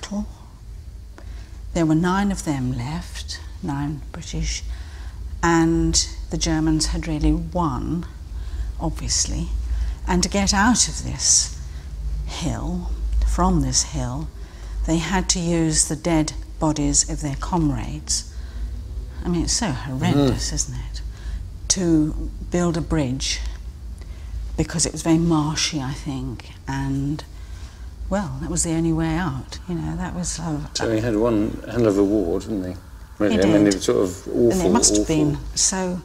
battle. There were 9 of them left, 9 British, and the Germans had really won, obviously. And to get out of this hill, from this hill, they had to use the dead bodies of their comrades. I mean, it's so horrendous, isn't it? To build a bridge, because it was very marshy, I think, and, well, that was the only way out, you know, that was... So he had one hell of a war, didn't he? Really? He did. I mean, it was sort of awful. And it must have been so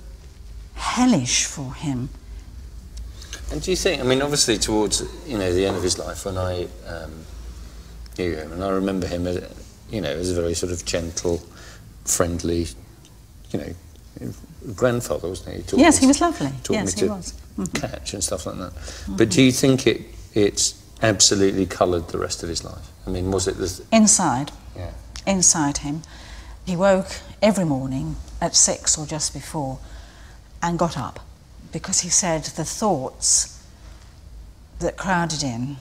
hellish for him. And do you think, I mean, obviously towards, you know, the end of his life, when I knew him, and I remember him as, you know, as a very sort of gentle, friendly, you know, grandfather, wasn't he? Yes, he was lovely. Yes, he was. Catch and stuff like that. But do you think it's absolutely coloured the rest of his life? I mean, was it the... Inside. Yeah. Inside him. He woke every morning at 6 or just before and got up, because he said the thoughts that crowded in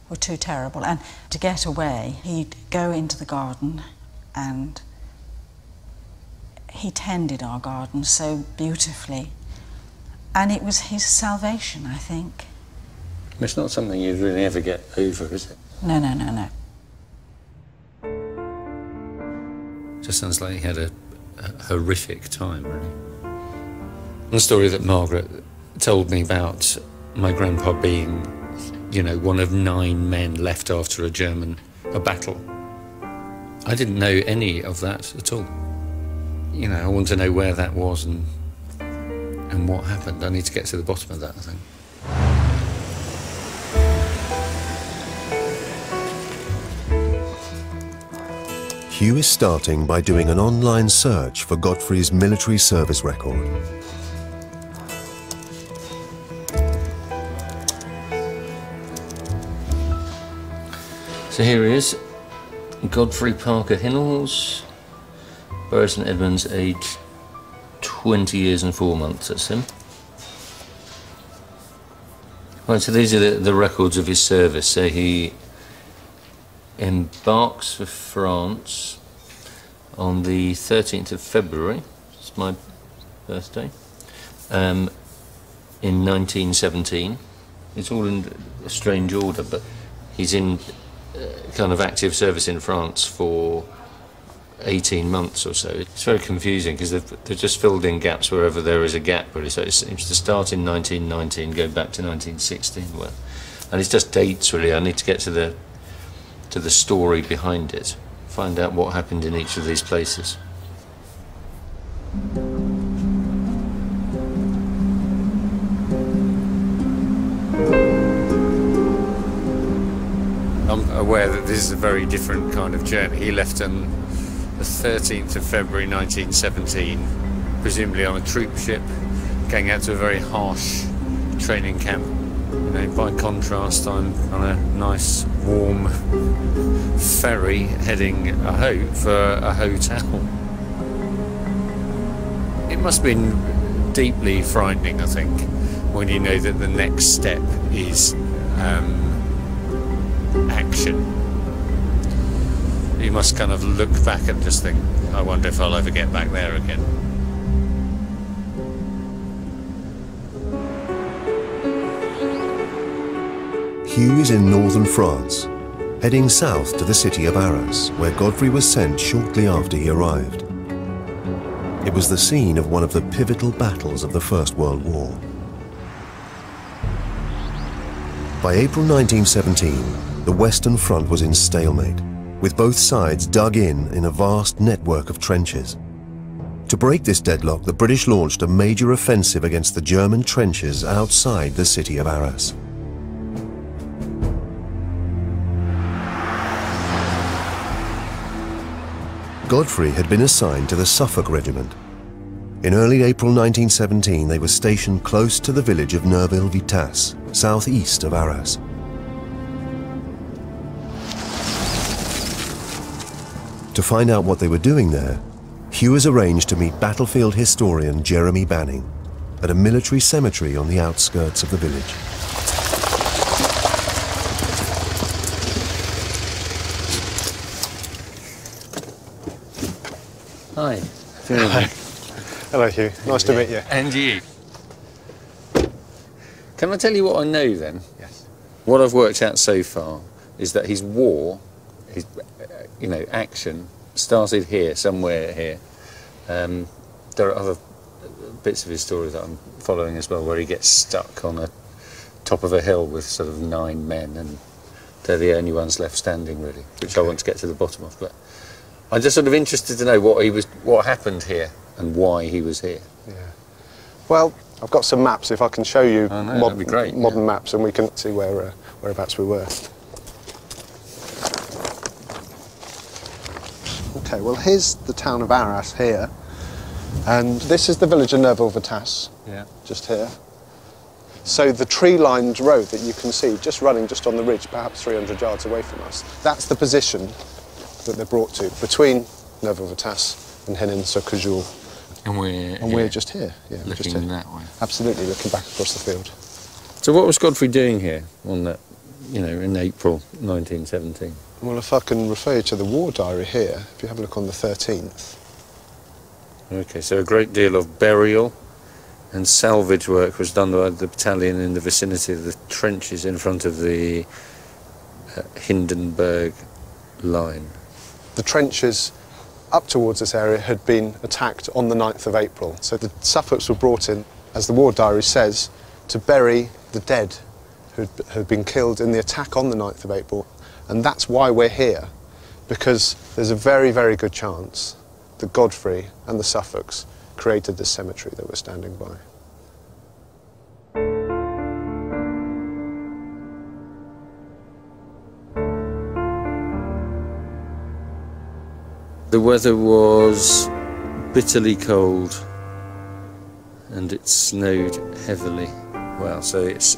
were too terrible, and to get away he'd go into the garden, and he tended our garden so beautifully, and it was his salvation, I think. It's not something you'd really ever get over, is it? No, no, no, no. Just sounds like he had a horrific time, really. The story that Margaret told me about my grandpa being, you know, one of 9 men left after a battle. I didn't know any of that at all. You know, I want to know where that was and what happened. I need to get to the bottom of that, I think. Hugh is starting by doing an online search for Godfrey's military service record. So here he is, Godfrey Parker Hinnells, Bury St Edmunds, age 20 years and 4 months, that's him. Right, so these are the records of his service. So he embarks for France on the 13th of February, it's my birthday, in 1917. It's all in a strange order, but he's in kind of active service in France for 18 months or so. It's very confusing because they've just filled in gaps wherever there is a gap, really. So it seems to start in 1919, go back to 1916, and it's just dates, really. I need to get to the story behind it, find out what happened in each of these places. I'm aware that this is a very different kind of journey. He left on the 13th of February 1917, presumably on a troop ship, going out to a very harsh training camp. You know, by contrast, I'm on a nice, warm ferry heading, I hope, for a hotel. It must have been deeply frightening, I think, when you know that the next step is action. You must kind of look back and just think, I wonder if I'll ever get back there again. Hugh is in northern France, heading south to the city of Aras, where Godfrey was sent shortly after he arrived. It was the scene of one of the pivotal battles of the First World War. By April 1917, the Western Front was in stalemate, with both sides dug in a vast network of trenches. To break this deadlock, the British launched a major offensive against the German trenches outside the city of Aras. Godfrey had been assigned to the Suffolk Regiment. In early April 1917, they were stationed close to the village of Neuville-Vitasse, southeast of Aras. To find out what they were doing there, Hugh has arranged to meet battlefield historian Jeremy Banning at a military cemetery on the outskirts of the village. Hi. Hello, Hugh. Nice to meet you. And you. Can I tell you what I know then? Yes. What I've worked out so far is that his war, his, action, started here, somewhere here. There are other bits of his story that I'm following as well, where he gets stuck on a top of a hill with sort of 9 men, and they're the only ones left standing, really, which I want to get to the bottom of. But I'm just sort of interested to know what happened here and why he was here. Yeah. Well, I've got some maps. If I can show you that'd be great, modern maps, and we can see whereabouts we were. Okay. Well, here's the town of Aras here, and this is the village of Neuville-Vitasse. Yeah. Just here. So the tree-lined road that you can see, just running just on the ridge, perhaps 300 yards away from us, that's the position that they're brought to, between Neuville-Vitasse and Hennin-sur-Cojeul. And we're just here, yeah. Looking just here. that way. Absolutely, looking back across the field. So what was Godfrey doing here on that, in April 1917? Well, if I can refer you to the war diary here, if you have a look on the 13th. Okay, so a great deal of burial and salvage work was done by the battalion in the vicinity of the trenches in front of the Hindenburg line. The trenches up towards this area had been attacked on the 9th of April. So the Suffolks were brought in, as the war diary says, to bury the dead who had been killed in the attack on the 9th of April. And that's why we're here, because there's a very, very good chance that Godfrey and the Suffolks created this cemetery that we're standing by. The weather was bitterly cold and it snowed heavily. Well, so it's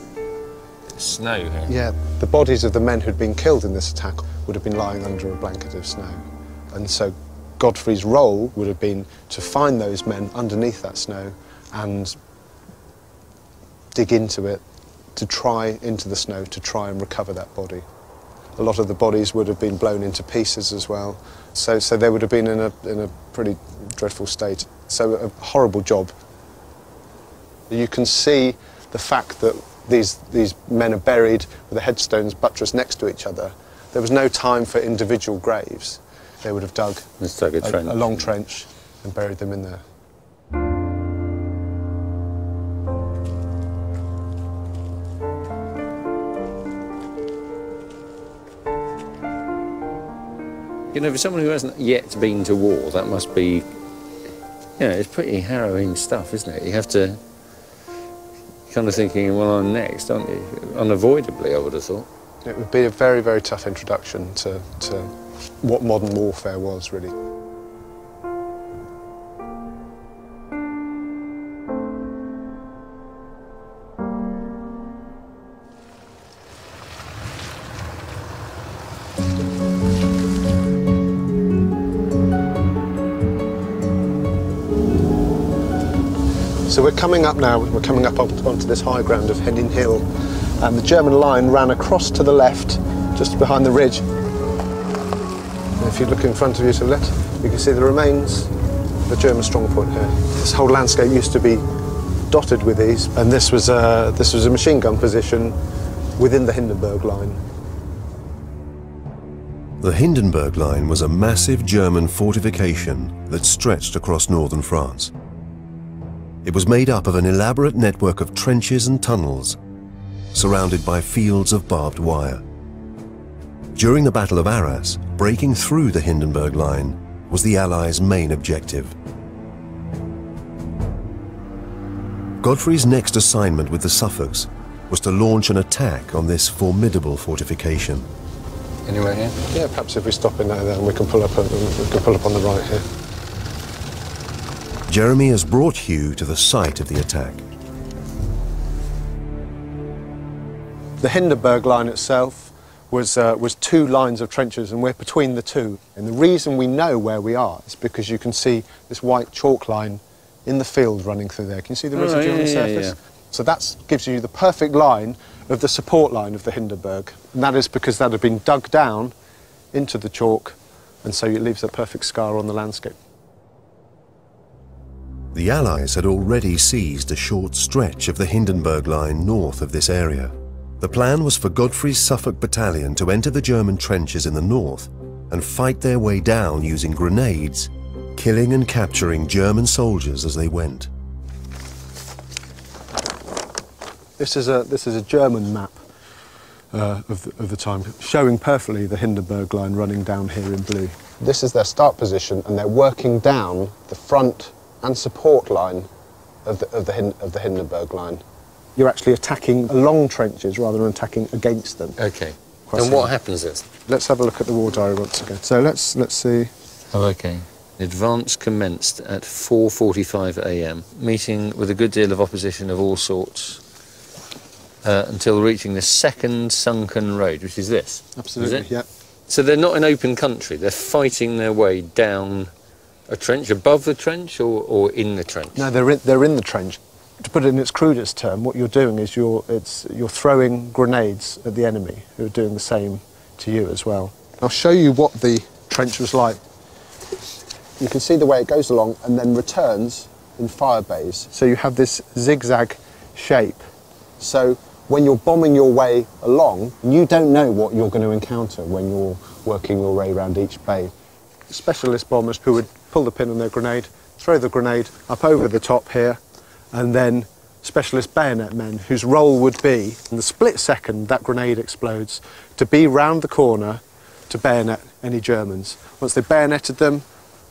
snow here. Yeah, the bodies of the men who'd been killed in this attack would have been lying under a blanket of snow. And so Godfrey's role would have been to find those men underneath that snow and dig into it, into the snow, to try and recover that body. A lot of the bodies would have been blown into pieces as well, so they would have been in a pretty dreadful state. So a horrible job. You can see the fact that these men are buried with the headstones buttressed next to each other. There was no time for individual graves. They would have dug a long trench and buried them in there. For someone who hasn't yet been to war, that must be, it's pretty harrowing stuff, isn't it? You have to kind of thinking, well, I'm next, aren't you? Unavoidably, I would have thought. It would be a very, very tough introduction to what modern warfare was, really. So we're coming up now, we're coming up onto this high ground of Hennin Hill, and the German line ran across to the left, just behind the ridge. And if you look in front of you to the left, you can see the remains of the German strongpoint here. This whole landscape used to be dotted with these, and this was a machine gun position within the Hindenburg line. The Hindenburg line was a massive German fortification that stretched across northern France. It was made up of an elaborate network of trenches and tunnels, surrounded by fields of barbed wire. During the Battle of Aras, breaking through the Hindenburg line was the Allies' main objective. Godfrey's next assignment with the Suffolks was to launch an attack on this formidable fortification. Anywhere here? Yeah, perhaps if we stop in there, then we can pull up on the right here. Jeremy has brought Hugh to the site of the attack. The Hindenburg line itself was 2 lines of trenches, and we're between the 2. And the reason we know where we are is because you can see this white chalk line in the field running through there. Can you see the residue on the surface? Yeah. So that gives you the perfect line of the support line of the Hindenburg. And that is because that had been dug down into the chalk, and so it leaves a perfect scar on the landscape. The Allies had already seized a short stretch of the Hindenburg line north of this area. The plan was for Godfrey's Suffolk Battalion to enter the German trenches in the north and fight their way down using grenades, killing and capturing German soldiers as they went. This is a German map of the time, showing perfectly the Hindenburg line running down here in blue. This is their start position, and they're working down the front and support line of the Hindenburg line. You're actually attacking along trenches rather than attacking against them. Okay. And what happens is? Let's have a look at the war diary once again. So let's see. Oh, okay. Advance commenced at 4:45 a.m, meeting with a good deal of opposition of all sorts until reaching the second sunken road, which is this. Absolutely, is it? yeah. So they're not in open country, they're fighting their way down a trench, above the trench or in the trench? No, they're in the trench. To put it in its crudest term, what you're doing is you're throwing grenades at the enemy, who are doing the same to you as well. I'll show you what the trench was like. You can see the way it goes along and then returns in fire bays. So you have this zigzag shape. So when you're bombing your way along, you don't know what you're going to encounter when you're working your way around each bay. Specialist bombers who would pull the pin on their grenade, throw the grenade up over the top here, and then specialist bayonet men whose role would be, in the split second that grenade explodes, to be round the corner to bayonet any Germans. Once they bayoneted them,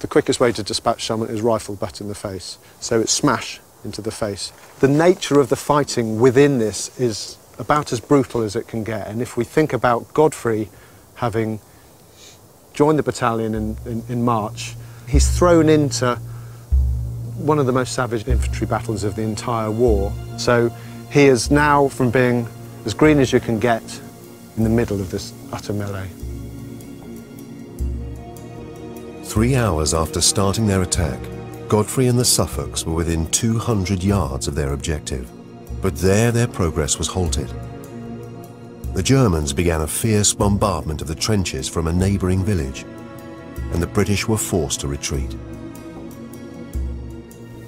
the quickest way to dispatch someone is rifle butt in the face. So it's smash into the face. The nature of the fighting within this is about as brutal as it can get. And if we think about Godfrey having joined the battalion in March, he's thrown into one of the most savage infantry battles of the entire war. So he is now, from being as green as you can get, in the middle of this utter melee. 3 hours after starting their attack, Godfrey and the Suffolks were within 200 yards of their objective. But there their progress was halted. The Germans began a fierce bombardment of the trenches from a neighbouring village, and the British were forced to retreat.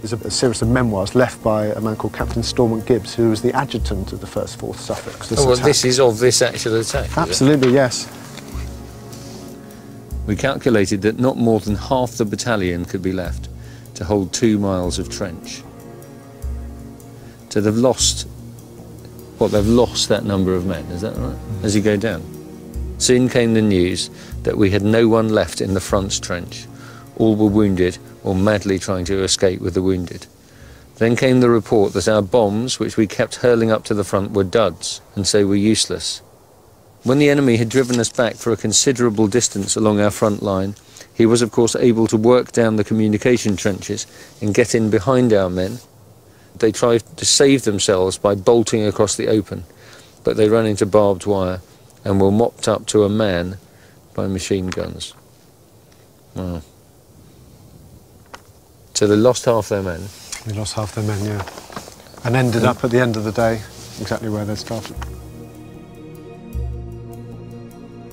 There's a series of memoirs left by a man called Captain Stormont Gibbs, who was the adjutant of the 1st 4th Suffolks. Oh, well, this is of this actual attack? Absolutely, yes. We calculated that not more than half the battalion could be left to hold 2 miles of trench. So they've lost, they've lost that number of men, is that right? As you go down. Soon came the news that we had no one left in the front trench. All were wounded or madly trying to escape with the wounded. Then came the report that our bombs, which we kept hurling up to the front, were duds and so were useless. When the enemy had driven us back for a considerable distance along our front line, he was of course able to work down the communication trenches and get in behind our men. They tried to save themselves by bolting across the open, but they ran into barbed wire and were mopped up to a man by machine guns. Wow. So they lost half their men. They lost half their men, yeah. And ended up at the end of the day exactly where they started.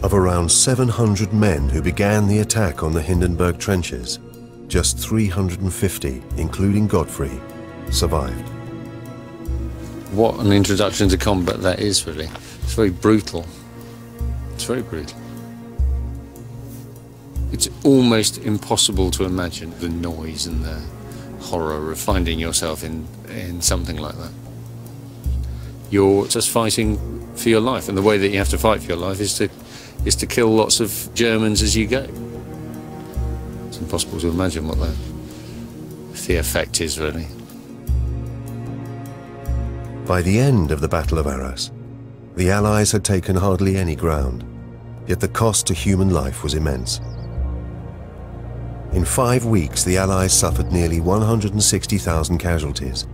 Of around 700 men who began the attack on the Hindenburg trenches, just 350, including Godfrey, survived. What an introduction to combat that is, really. It's very brutal. It's very brutal. It's almost impossible to imagine the noise and the horror of finding yourself in something like that. You're just fighting for your life, and the way that you have to fight for your life is to kill lots of Germans as you go. It's impossible to imagine what the effect is, really. By the end of the Battle of Aras, the Allies had taken hardly any ground, yet the cost to human life was immense. In 5 weeks, the Allies suffered nearly 160,000 casualties,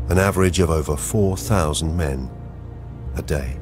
an average of over 4,000 men a day.